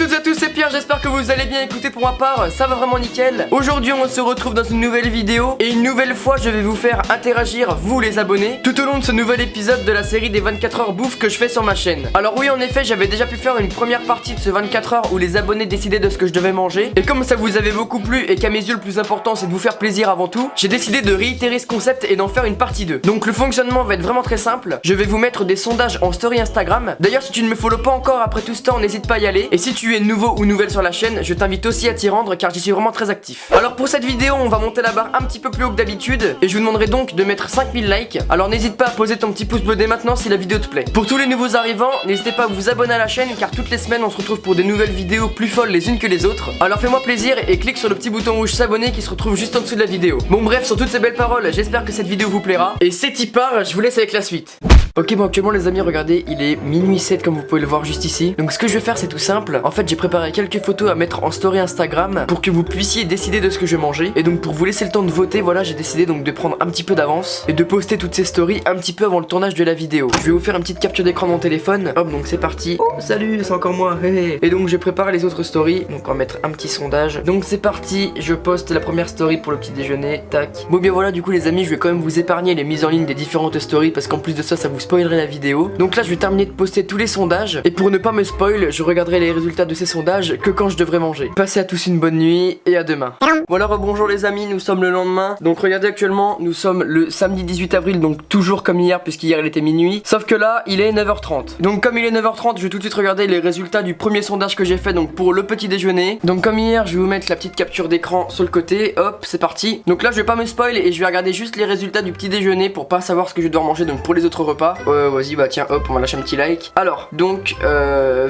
toutes et à tous, c'est Pierre, j'espère que vous allez bien. Écoutez, pour ma part, ça va vraiment nickel. Aujourd'hui on se retrouve dans une nouvelle vidéo. Et une nouvelle fois je vais vous faire interagir, vous les abonnés, tout au long de ce nouvel épisode de la série des 24 heures bouffe que je fais sur ma chaîne. Alors oui, en effet, j'avais déjà pu faire une première partie de ce 24 heures où les abonnés décidaient de ce que je devais manger. Et comme ça vous avait beaucoup plu et qu'à mes yeux le plus important c'est de vous faire plaisir avant tout, j'ai décidé de réitérer ce concept et d'en faire une partie 2. Donc le fonctionnement va être vraiment très simple. Je vais vous mettre des sondages en story Instagram. D'ailleurs, si tu ne me follow pas encore après tout ce temps, n'hésite pas à y aller. Et si tu es nouveau ou nouvelle sur la chaîne, je t'invite aussi à t'y rendre car j'y suis vraiment très actif. Alors pour cette vidéo, on va monter la barre un petit peu plus haut que d'habitude et je vous demanderai donc de mettre 5000 likes. Alors n'hésite pas à poser ton petit pouce bleu dès maintenant si la vidéo te plaît. Pour tous les nouveaux arrivants, n'hésitez pas à vous abonner à la chaîne car toutes les semaines on se retrouve pour des nouvelles vidéos plus folles les unes que les autres. Alors fais-moi plaisir et clique sur le petit bouton rouge s'abonner qui se retrouve juste en dessous de la vidéo. Bon bref, sur toutes ces belles paroles, j'espère que cette vidéo vous plaira. Et c'est y part, je vous laisse avec la suite. Ok, bon actuellement les amis, regardez, il est minuit 7 comme vous pouvez le voir juste ici. Donc ce que je vais faire c'est tout simple. En fait j'ai préparé quelques photos à mettre en story Instagram pour que vous puissiez décider de ce que je vais manger. Et donc pour vous laisser le temps de voter, voilà, j'ai décidé donc de prendre un petit peu d'avance et de poster toutes ces stories un petit peu avant le tournage de la vidéo. Je vais vous faire une petite capture d'écran de mon téléphone. Hop, donc c'est parti. Oh salut, c'est encore moi. Et donc je prépare les autres stories. Donc on va mettre un petit sondage. Donc c'est parti, je poste la première story pour le petit déjeuner. Tac. Bon bien voilà, du coup les amis, je vais quand même vous épargner les mises en ligne des différentes stories parce qu'en plus de ça, ça vous spoilerait la vidéo. Donc là je vais terminer de poster tous les sondages et pour ne pas me spoil, je regarderai les résultats de ces sondages que quand je devrais manger. Passez à tous une bonne nuit et à demain. Voilà, bonjour les amis, nous sommes le lendemain. Donc regardez, actuellement nous sommes le samedi 18 avril, donc toujours comme hier puisqu'hier il était minuit. Sauf que là il est 9h30. Donc comme il est 9h30, je vais tout de suite regarder les résultats du premier sondage que j'ai fait donc pour le petit déjeuner. Donc comme hier, je vais vous mettre la petite capture d'écran sur le côté. Hop, c'est parti. Donc là je vais pas me spoil et je vais regarder juste les résultats du petit déjeuner pour pas savoir ce que je dois manger donc pour les autres repas. Vas-y, bah tiens, hop, on va lâcher un petit like. Alors, donc,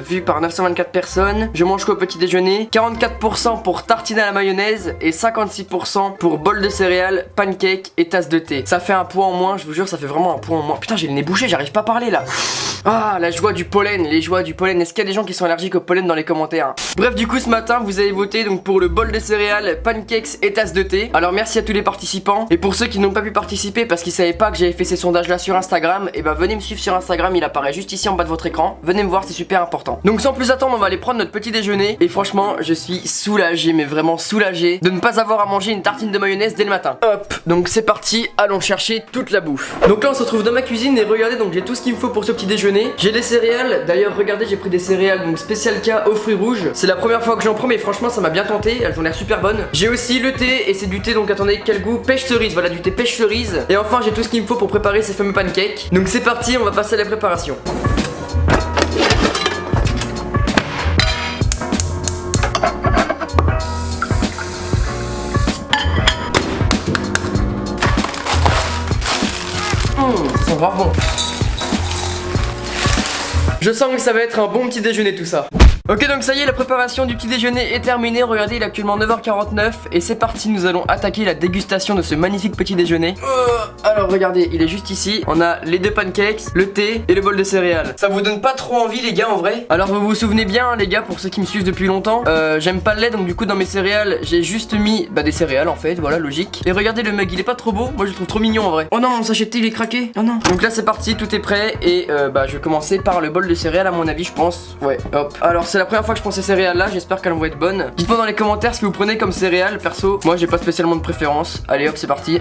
vu par 924 personnes, je mange quoi au petit déjeuner? 44% pour tartine à la mayonnaise et 56% pour bol de céréales, pancake et tasse de thé. Ça fait un point en moins, je vous jure, ça fait vraiment un point en moins. Putain, j'ai le nez bouché, j'arrive pas à parler là. Ah, la joie du pollen, les joies du pollen. Est-ce qu'il y a des gens qui sont allergiques au pollen dans les commentaires? Bref, du coup, ce matin, vous avez voté donc pour le bol de céréales, pancakes et tasse de thé. Alors, merci à tous les participants. Et pour ceux qui n'ont pas pu participer parce qu'ils savaient pas que j'avais fait ces sondages là sur Instagram, et ben venez me suivre sur Instagram, il apparaît juste ici en bas de votre écran. Venez me voir, c'est super important. Donc sans plus attendre, on va aller prendre notre petit déjeuner. Et franchement, je suis soulagé, mais vraiment soulagé de ne pas avoir à manger une tartine de mayonnaise dès le matin. Hop, donc c'est parti, allons chercher toute la bouffe. Donc là on se retrouve dans ma cuisine et regardez, donc j'ai tout ce qu'il me faut pour ce petit déjeuner. J'ai des céréales, d'ailleurs regardez, j'ai pris des céréales donc spécial K aux fruits rouges. C'est la première fois que j'en prends, mais franchement ça m'a bien tenté, elles ont l'air super bonnes. J'ai aussi le thé et c'est du thé, donc attendez, quel goût? Pêche cerise, voilà, du thé pêche cerise. Et enfin j'ai tout ce qu'il me faut pour préparer ces fameux pancakes. Donc c'est parti, on va passer à la préparation. Ça sent grave bon. Je sens que ça va être un bon petit déjeuner tout ça. Ok, donc ça y est, la préparation du petit déjeuner est terminée. Regardez, il est actuellement 9h49 et c'est parti, nous allons attaquer la dégustation de ce magnifique petit déjeuner. Alors regardez, il est juste ici. On a les deux pancakes, le thé et le bol de céréales. Ça vous donne pas trop envie les gars en vrai? Alors vous vous souvenez bien hein, les gars, pour ceux qui me suivent depuis longtemps, j'aime pas le lait, donc du coup dans mes céréales j'ai juste mis des céréales en fait, voilà, logique. Et regardez le mug, il est pas trop beau, moi je le trouve trop mignon en vrai. Oh non, mon sachet de thé il est craqué. Oh non. Donc là c'est parti, tout est prêt et je vais commencer par le bol de céréales à mon avis, je pense. Ouais, hop. Alors c'est la première fois que je prends ces céréales là, j'espère qu'elles vont être bonnes. Dites-moi dans les commentaires ce que vous prenez comme céréales. Perso, moi j'ai pas spécialement de préférence. Allez hop, c'est parti.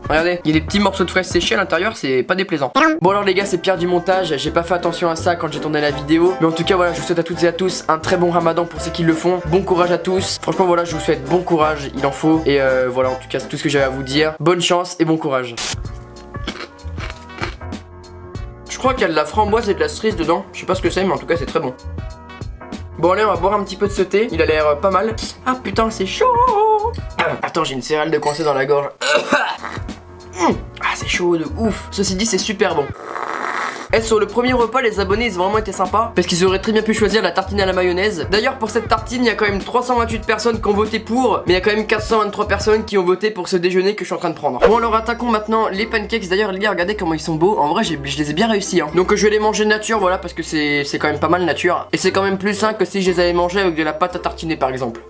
Regardez, il y a des petits morceaux de fraises séchées à l'intérieur, c'est pas déplaisant. Bon alors les gars, c'est Pierre du montage, j'ai pas fait attention à ça quand j'ai tourné la vidéo. Mais en tout cas voilà, je vous souhaite à toutes et à tous un très bon ramadan pour ceux qui le font. Bon courage à tous. Franchement voilà, je vous souhaite bon courage, il en faut. Et voilà, en tout cas c'est tout ce que j'avais à vous dire. Bonne chance et bon courage. Je crois qu'il y a de la framboise et de la cerise dedans. Je sais pas ce que c'est, mais en tout cas c'est très bon. Bon allez, on va boire un petit peu de ce thé, il a l'air pas mal. Ah putain, c'est chaud. Attends, j'ai une céréale de coincée dans la gorge. Ah c'est chaud de ouf. Ceci dit, c'est super bon. Et sur le premier repas, les abonnés ils ont vraiment été sympas parce qu'ils auraient très bien pu choisir la tartine à la mayonnaise. D'ailleurs pour cette tartine, il y a quand même 328 personnes qui ont voté pour, mais il y a quand même 423 personnes qui ont voté pour ce déjeuner que je suis en train de prendre. Bon alors attaquons maintenant les pancakes. D'ailleurs les gars, regardez comment ils sont beaux. En vrai je les ai bien réussis hein. Donc je vais les manger nature, voilà, parce que c'est quand même pas mal nature. Et c'est quand même plus sain que si je les avais mangés avec de la pâte à tartiner par exemple.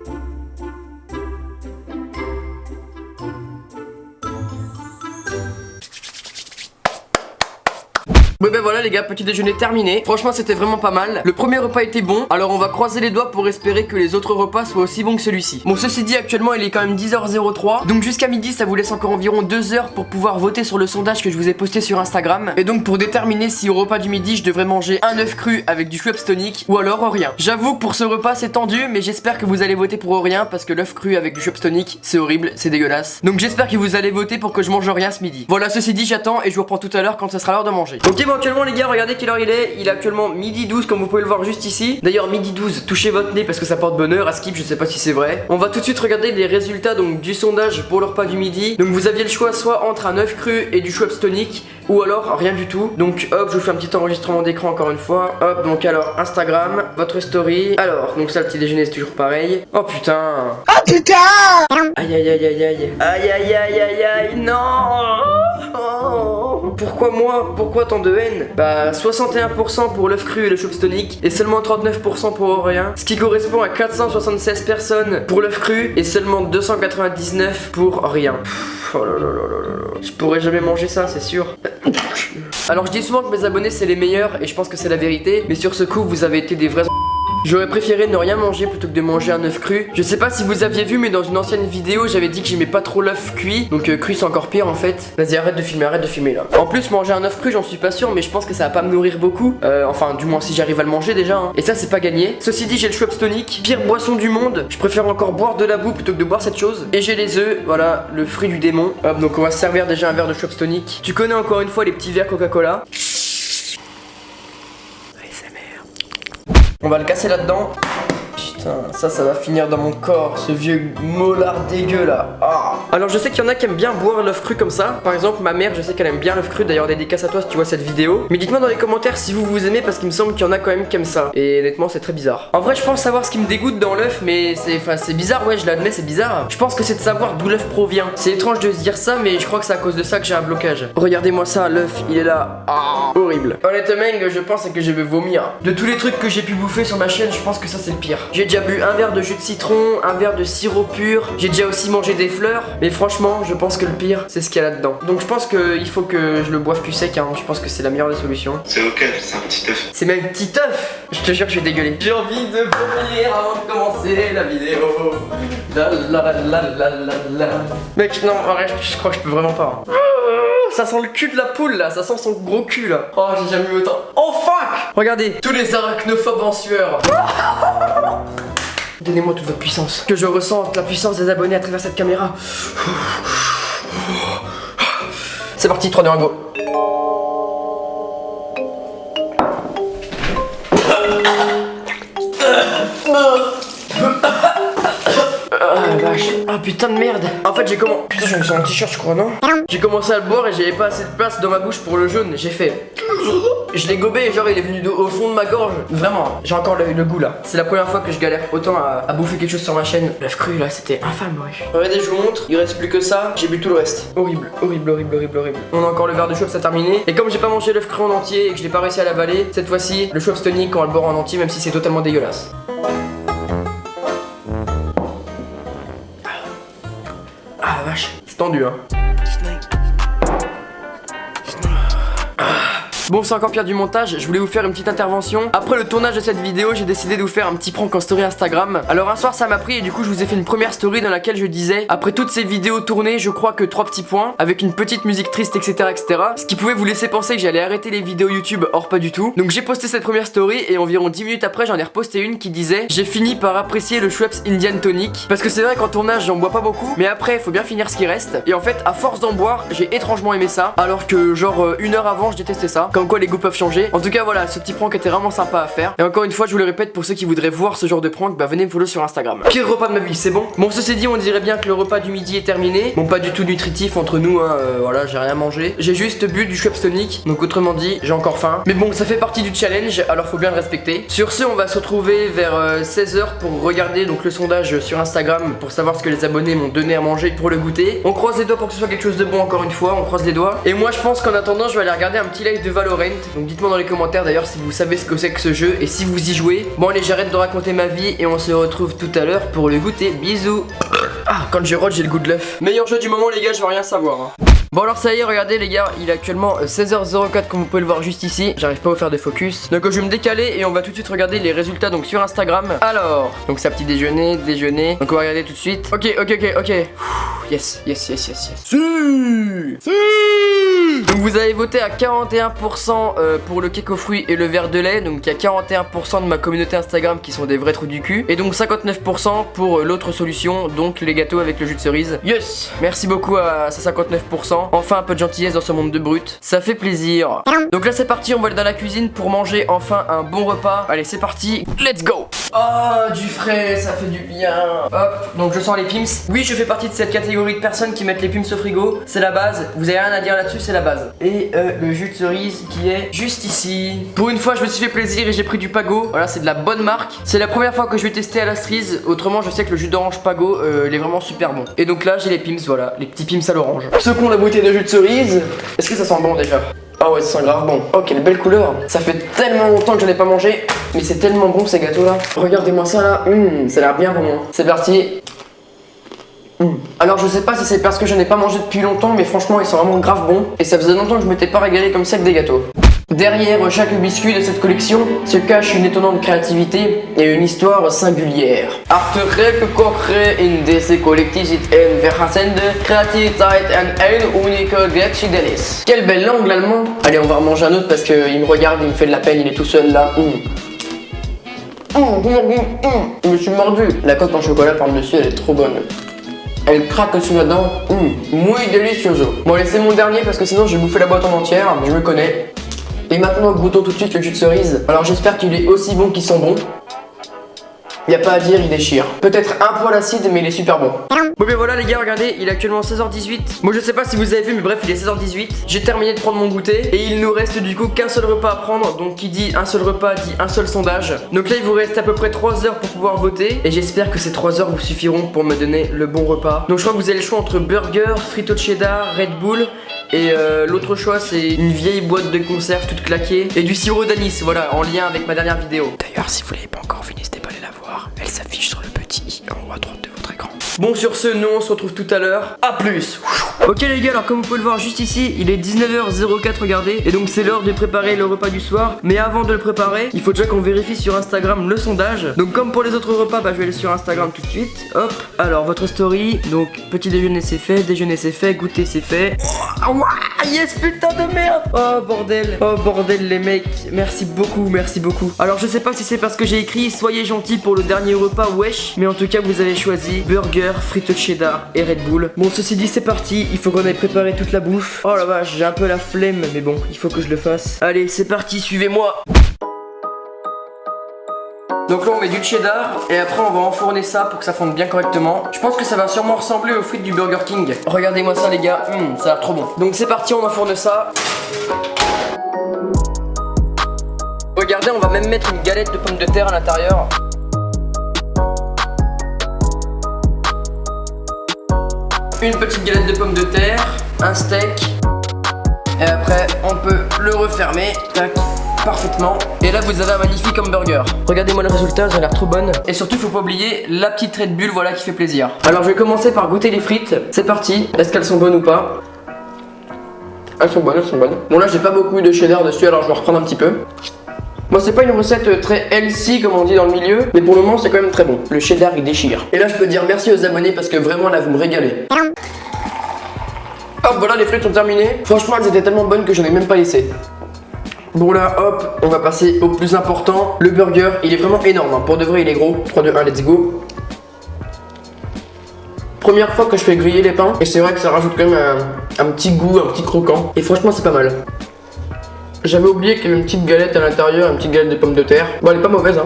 Oui ben voilà les gars, petit déjeuner terminé. Franchement c'était vraiment pas mal. Le premier repas était bon, alors on va croiser les doigts pour espérer que les autres repas soient aussi bons que celui-ci. Bon ceci dit, actuellement il est quand même 10h03, donc jusqu'à midi ça vous laisse encore environ 2 heures pour pouvoir voter sur le sondage que je vous ai posté sur Instagram. Et donc pour déterminer si au repas du midi je devrais manger un œuf cru avec du Schweppes tonic ou alors rien. J'avoue que pour ce repas c'est tendu, mais j'espère que vous allez voter pour rien parce que l'œuf cru avec du Schweppes tonic c'est horrible, c'est dégueulasse. Donc j'espère que vous allez voter pour que je mange rien ce midi. Voilà, ceci dit j'attends et je vous reprends tout à l'heure quand ce sera l'heure de manger. Ok bon actuellement les gars, regardez quelle heure il est actuellement midi 12 comme vous pouvez le voir juste ici. D'ailleurs midi 12, touchez votre nez parce que ça porte bonheur. À Skip, je sais pas si c'est vrai. On va tout de suite regarder les résultats donc du sondage pour le repas du midi. Donc vous aviez le choix soit entre un œuf cru et du Schweppes tonic ou alors rien du tout. Donc hop, je vous fais un petit enregistrement d'écran encore une fois. Hop, donc alors Instagram, votre story. Alors, donc ça le petit déjeuner c'est toujours pareil. Oh putain. Oh putain. Aïe aïe aïe aïe aïe. Aïe aïe aïe aïe aïe. Non. Oh. Pourquoi moi? Pourquoi tant de haine? Bah 61% pour l'œuf cru et le Schweppes tonic et seulement 39% pour rien. Ce qui correspond à 476 personnes pour l'œuf cru et seulement 299 pour rien. Oh là là là là là. Je pourrais jamais manger ça, c'est sûr. Alors je dis souvent que mes abonnés c'est les meilleurs et je pense que c'est la vérité, mais sur ce coup vous avez été des vrais. J'aurais préféré ne rien manger plutôt que de manger un œuf cru. Je sais pas si vous aviez vu, mais dans une ancienne vidéo j'avais dit que j'aimais pas trop l'œuf cuit. Donc cuit c'est encore pire en fait. Vas-y arrête de filmer là. En plus manger un œuf cru j'en suis pas sûr, mais je pense que ça va pas me nourrir beaucoup. Enfin du moins si j'arrive à le manger déjà hein. Et ça c'est pas gagné. Ceci dit j'ai le Schweppes tonic, pire boisson du monde. Je préfère encore boire de la boue plutôt que de boire cette chose. Et j'ai les œufs, voilà, le fruit du démon. Hop, donc on va se servir déjà un verre de Schweppes tonic. Tu connais encore une fois les petits verres Coca-Cola. On va le casser là-dedans. Putain, ça va finir dans mon corps, ce vieux mollard dégueu là. Ah. Alors je sais qu'il y en a qui aiment bien boire l'œuf cru comme ça. Par exemple ma mère, je sais qu'elle aime bien l'œuf cru. D'ailleurs dédicace à toi si tu vois cette vidéo. Mais dites-moi dans les commentaires si vous aimez, parce qu'il me semble qu'il y en a quand même qui aiment ça. Et honnêtement c'est très bizarre. En vrai je pense savoir ce qui me dégoûte dans l'œuf, mais c'est bizarre, ouais je l'admets, c'est bizarre. Je pense que c'est de savoir d'où l'œuf provient. C'est étrange de se dire ça, mais je crois que c'est à cause de ça que j'ai un blocage. Regardez-moi ça, l'œuf il est là. Ah, horrible. Honnêtement je pense que je vais vomir. De tous les trucs que j'ai pu bouffer sur ma chaîne, je pense que ça c'est le pire. J'ai déjà bu un verre de jus de citron, un verre de sirop pur. J'ai déjà aussi mangé des fleurs. Mais franchement, je pense que le pire, c'est ce qu'il y a là-dedans. Donc je pense qu'il faut que je le boive plus sec. Hein. Je pense que c'est la meilleure des solutions. C'est ok, c'est un petit œuf. C'est même un petit œuf. Je te jure que je vais dégueuler. J'ai envie de vomir avant de commencer la vidéo. La la la la la la. Mec, non, arrête, je crois que je peux vraiment pas. Hein. Ça sent le cul de la poule là, ça sent son gros cul là. Oh, j'ai jamais eu autant. Oh fuck! Regardez, tous les arachnophobes en sueur. Donnez-moi toute votre puissance. Que je ressente la puissance des abonnés à travers cette caméra. C'est parti, 3, 2, 1, go. Ah la vache. Ah putain de merde. En fait j'ai commencé. Putain j'ai mis un t-shirt je crois non. J'ai commencé à le boire et j'avais pas assez de place dans ma bouche pour le jaune. J'ai fait. Je l'ai gobé et genre il est venu au fond de ma gorge. Vraiment, j'ai encore le goût là. C'est la première fois que je galère autant à bouffer quelque chose sur ma chaîne. L'œuf cru là c'était infâme ouais. Regardez je vous montre, il reste plus que ça. J'ai bu tout le reste. Horrible, horrible, horrible, horrible, horrible. On a encore le verre de Schweppes, ça a terminé. Et comme j'ai pas mangé l'œuf cru en entier et que je l'ai pas réussi à l'avaler, cette fois-ci le Schweppes tonic on va le boire en entier même si c'est totalement dégueulasse. Ah la vache, c'est tendu hein. Bon c'est encore pire du montage, je voulais vous faire une petite intervention. Après le tournage de cette vidéo, j'ai décidé de vous faire un petit prank en story Instagram. Alors un soir ça m'a pris et du coup je vous ai fait une première story dans laquelle je disais: après toutes ces vidéos tournées, je crois que 3 petits points, avec une petite musique triste etc etc. Ce qui pouvait vous laisser penser que j'allais arrêter les vidéos YouTube, or pas du tout. Donc j'ai posté cette première story et environ 10 minutes après j'en ai reposté une qui disait: j'ai fini par apprécier le Schweppes Indian Tonic. Parce que c'est vrai qu'en tournage j'en bois pas beaucoup, mais après il faut bien finir ce qui reste. Et en fait à force d'en boire, j'ai étrangement aimé ça. Alors que genre 1 heure avant je détestais ça. Comme quoi les goûts peuvent changer. En tout cas voilà, ce petit prank était vraiment sympa à faire. Et encore une fois je vous le répète, pour ceux qui voudraient voir ce genre de prank, bah venez me follow sur Instagram. Pire repas de ma vie, c'est bon. Bon ceci dit on dirait bien que le repas du midi est terminé. Bon pas du tout nutritif entre nous hein, voilà j'ai rien mangé. J'ai juste bu du Schweppes tonic. Donc autrement dit j'ai encore faim. Mais bon ça fait partie du challenge, alors faut bien le respecter. Sur ce on va se retrouver vers 16h pour regarder donc le sondage sur Instagram, pour savoir ce que les abonnés m'ont donné à manger pour le goûter. On croise les doigts pour que ce soit quelque chose de bon encore une fois, on croise les doigts. Et moi je pense qu'en attendant je vais aller regarder un petit live de Valorant. Donc dites-moi dans les commentaires d'ailleurs si vous savez ce que c'est que ce jeu et si vous y jouez. Bon allez j'arrête de raconter ma vie et on se retrouve tout à l'heure pour le goûter. Bisous. Ah quand je rote j'ai le goût de l'œuf. Meilleur jeu du moment les gars, je veux rien savoir hein. Bon alors ça y est, regardez les gars, il est actuellement 16h04 comme vous pouvez le voir juste ici. J'arrive pas à faire de focus. Donc je vais me décaler et on va tout de suite regarder les résultats donc sur Instagram. Alors, donc ça petit déjeuner. Donc on va regarder tout de suite. Ok. Yes. Si. Donc vous avez voté à 41% pour le cake aux fruits et le verre de lait. Donc il y a 41% de ma communauté Instagram qui sont des vrais trous du cul. Et donc 59% pour l'autre solution, donc les gâteaux avec le jus de cerise. Yes. Merci beaucoup à ces 59%. Enfin un peu de gentillesse dans ce monde de brutes. Ça fait plaisir. Donc là c'est parti, on va aller dans la cuisine pour manger enfin un bon repas. Allez c'est parti, let's go. Oh du frais, ça fait du bien. Hop, donc je sens les pims. Oui je fais partie de cette catégorie de personnes qui mettent les pims au frigo. C'est la base, vous avez rien à dire là-dessus, c'est la base. Et le jus de cerise qui est juste ici. Pour une fois je me suis fait plaisir et j'ai pris du Pago. Voilà c'est de la bonne marque. C'est la première fois que je vais tester à la cerise. Autrement je sais que le jus d'orange Pago il est vraiment super bon. Et donc là j'ai les pims, voilà, les petits pims à l'orange. Ceux qui ont la bouteille de jus de cerise. Est-ce que ça sent bon déjà? Ah ouais ça sent grave bon. Oh quelle belle couleur. Ça fait tellement longtemps que je n'ai pas mangé. Mais c'est tellement bon ces gâteaux là. Regardez-moi ça là. Ça a l'air bien bon. C'est parti. Alors je sais pas si c'est parce que je n'ai pas mangé depuis longtemps, mais franchement ils sont vraiment grave bons. Et ça faisait longtemps que je m'étais pas régalé comme ça avec des gâteaux. Derrière chaque biscuit de cette collection se cache une étonnante créativité et une histoire singulière. Achterlijk kochen in deze collectie zit een verrassende creativiteit en een unieke geschiedenis. Quelle belle langue l'allemand. Allez on va en manger un autre parce qu'il me regarde, il me fait de la peine, il est tout seul là. Je me suis mordu. La coque en chocolat par-dessus elle est trop bonne. Elle craque sous la dent. Muy delicioso. Bon allez c'est mon dernier parce que sinon j'ai bouffé la boîte en entière, je me connais. Et maintenant goûtons tout de suite le jus de cerise. Alors j'espère qu'il est aussi bon qu'ils sont bons. Y a pas à dire, il déchire. Peut-être un poil acide mais il est super bon. Bon ben voilà les gars, regardez, il est actuellement 16h18. Moi je sais pas si vous avez vu mais bref il est 16h18. J'ai terminé de prendre mon goûter et il nous reste du coup qu'un seul repas à prendre. Donc qui dit un seul repas dit un seul sondage. Donc là il vous reste à peu près 3 heures pour pouvoir voter. Et j'espère que ces 3 heures vous suffiront pour me donner le bon repas. Donc je crois que vous avez le choix entre burger, frites au cheddar, Red Bull. Et l'autre choix c'est une vieille boîte de conserve toute claquée et du sirop d'anis, voilà, en lien avec ma dernière vidéo. D'ailleurs si vous l'avez pas encore vu n'hésitez pas à aller la voir. Elle s'affiche sur le petit i en haut à droite de votre écran. Bon sur ce, nous on se retrouve tout à l'heure. A plus. Ok les gars, alors comme vous pouvez le voir juste ici, il est 19h04, regardez. Et donc c'est l'heure de préparer le repas du soir. Mais avant de le préparer, il faut déjà qu'on vérifie sur Instagram le sondage. Donc comme pour les autres repas, bah je vais aller sur Instagram tout de suite. Hop, alors votre story. Donc petit déjeuner c'est fait, déjeuner c'est fait, goûter c'est fait. Oh, yes putain de merde. Oh bordel les mecs. Merci beaucoup, merci beaucoup. Alors je sais pas si c'est parce que j'ai écrit soyez gentils pour le dernier repas wesh. Mais en tout cas vous avez choisi burger, frites cheddar et Red Bull. Bon ceci dit c'est parti, il faut qu'on aille préparer toute la bouffe. Oh la vache, j'ai un peu la flemme mais bon, il faut que je le fasse. Allez c'est parti, suivez-moi. Donc là on met du cheddar et après on va enfourner ça pour que ça fonde bien correctement. Je pense que ça va sûrement ressembler aux frites du Burger King. Regardez-moi ça les gars, ça a l'air trop bon. Donc c'est parti, on enfourne ça. Regardez, on va même mettre une galette de pommes de terre à l'intérieur. Une petite galette de pommes de terre, un steak. Et après on peut le refermer. Tac. Parfaitement. Et là vous avez un magnifique hamburger. Regardez-moi le résultat, ça a l'air trop bonne. Et surtout faut pas oublier la petite Red Bull, voilà, qui fait plaisir. Alors je vais commencer par goûter les frites. C'est parti. Est-ce qu'elles sont bonnes ou pas? Elles sont bonnes, elles sont bonnes. Bon là j'ai pas beaucoup de cheddar dessus, alors je vais reprendre un petit peu. Bon c'est pas une recette très healthy comme on dit dans le milieu, mais pour le moment c'est quand même très bon. Le cheddar il déchire. Et là je peux dire merci aux abonnés parce que vraiment là vous me régalez. Hop voilà, les frites sont terminées. Franchement elles étaient tellement bonnes que je n'en ai même pas laissé. Bon là hop, on va passer au plus important. Le burger, il est vraiment énorme hein. Pour de vrai il est gros. 3, 2, 1, let's go. Première fois que je fais griller les pains. Et c'est vrai que ça rajoute quand même un petit goût, un petit croquant. Et franchement c'est pas mal. J'avais oublié qu'il y avait une petite galette à l'intérieur, une petite galette de pommes de terre. Bon elle est pas mauvaise hein.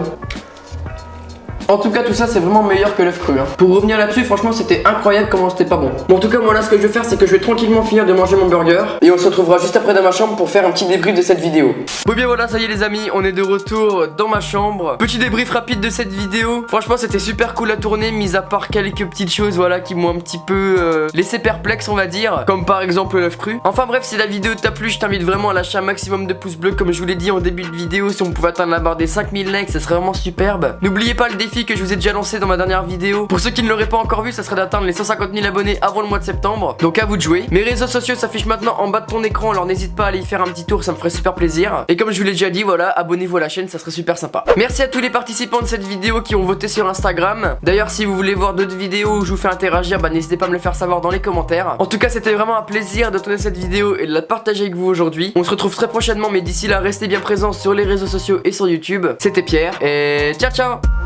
En tout cas tout ça c'est vraiment meilleur que l'œuf cru hein. Pour revenir là-dessus franchement c'était incroyable comment c'était pas bon. Bon en tout cas moi là ce que je vais faire c'est que je vais tranquillement finir de manger mon burger. Et on se retrouvera juste après dans ma chambre pour faire un petit débrief de cette vidéo. Bon bien voilà ça y est les amis, on est de retour dans ma chambre. Petit débrief rapide de cette vidéo. Franchement c'était super cool à tourner, mis à part quelques petites choses voilà qui m'ont un petit peu laissé perplexe on va dire. Comme par exemple l'œuf cru. Enfin bref si la vidéo t'a plu je t'invite vraiment à lâcher un maximum de pouces bleus. Comme je vous l'ai dit en début de vidéo, si on pouvait atteindre la barre des 5000 likes ça serait vraiment superbe. N'oubliez pas le défi défi que je vous ai déjà lancé dans ma dernière vidéo. Pour ceux qui ne l'auraient pas encore vu, ça serait d'atteindre les 150 000 abonnés avant le mois de septembre. Donc à vous de jouer. Mes réseaux sociaux s'affichent maintenant en bas de ton écran, alors n'hésite pas à aller y faire un petit tour, ça me ferait super plaisir. Et comme je vous l'ai déjà dit, voilà, abonnez-vous à la chaîne, ça serait super sympa. Merci à tous les participants de cette vidéo qui ont voté sur Instagram. D'ailleurs, si vous voulez voir d'autres vidéos où je vous fais interagir, bah n'hésitez pas à me le faire savoir dans les commentaires. En tout cas, c'était vraiment un plaisir de tourner cette vidéo et de la partager avec vous aujourd'hui. On se retrouve très prochainement, mais d'ici là, restez bien présents sur les réseaux sociaux et sur YouTube. C'était Pierre et ciao ciao.